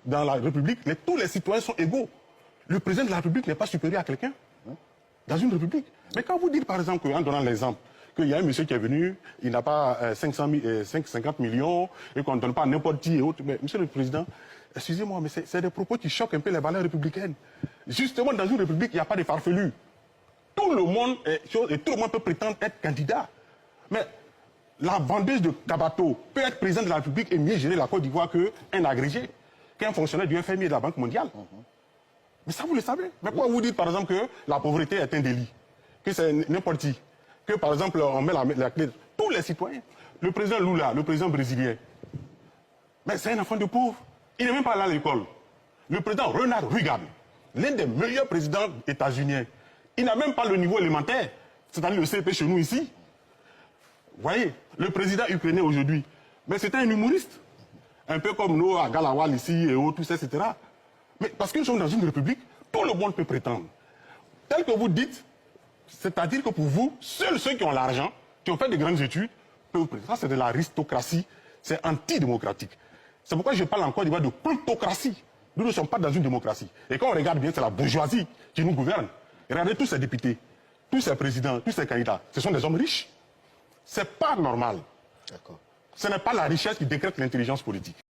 dans la République, tous les citoyens sont égaux. Le président de la République n'est pas supérieur à quelqu'un dans une République. Mais quand vous dites, par exemple, en donnant l'exemple, qu'il y a un monsieur qui est venu, il n'a pas 50 millions, et qu'on ne donne pas à n'importe qui et autres. Mais monsieur le président, excusez-moi, mais c'est des propos qui choquent un peu les valeurs républicaines. Justement, dans une République, il n'y a pas de farfelus. Tout le monde et tout le monde peut prétendre être candidat. Mais la vendeuse de Kabato peut être président de la République et mieux gérer la Côte d'Ivoire qu'un agrégé, qu'un fonctionnaire du FMI et de la Banque mondiale. Mais ça, vous le savez. Mais pourquoi vous dites, par exemple, que la pauvreté est un délit, que c'est n'importe qui, que, par exemple, on met la clé... Tous les citoyens. Le président Lula, le président brésilien, mais c'est un enfant de pauvre. Il n'est même pas allé à l'école. Le président Ronald Reagan, l'un des meilleurs présidents états-uniens, il n'a même pas le niveau élémentaire, c'est-à-dire le CP chez nous ici. Vous voyez, le président ukrainien aujourd'hui, mais c'était un humoriste. Un peu comme nous à Galawal ici et autres, etc. Mais parce que nous sommes dans une république, tout le monde peut prétendre. Tel que vous dites, c'est-à-dire que pour vous, seuls ceux qui ont l'argent, qui ont fait de grandes études, peuvent prétendre. Ça, c'est de l'aristocratie, c'est antidémocratique. C'est pourquoi je parle encore de plutocratie. Nous ne sommes pas dans une démocratie. Et quand on regarde bien, c'est la bourgeoisie qui nous gouverne. Regardez tous ces députés, tous ces présidents, tous ces candidats, ce sont des hommes riches. C'est pas normal. Ce n'est pas la richesse qui décrète l'intelligence politique.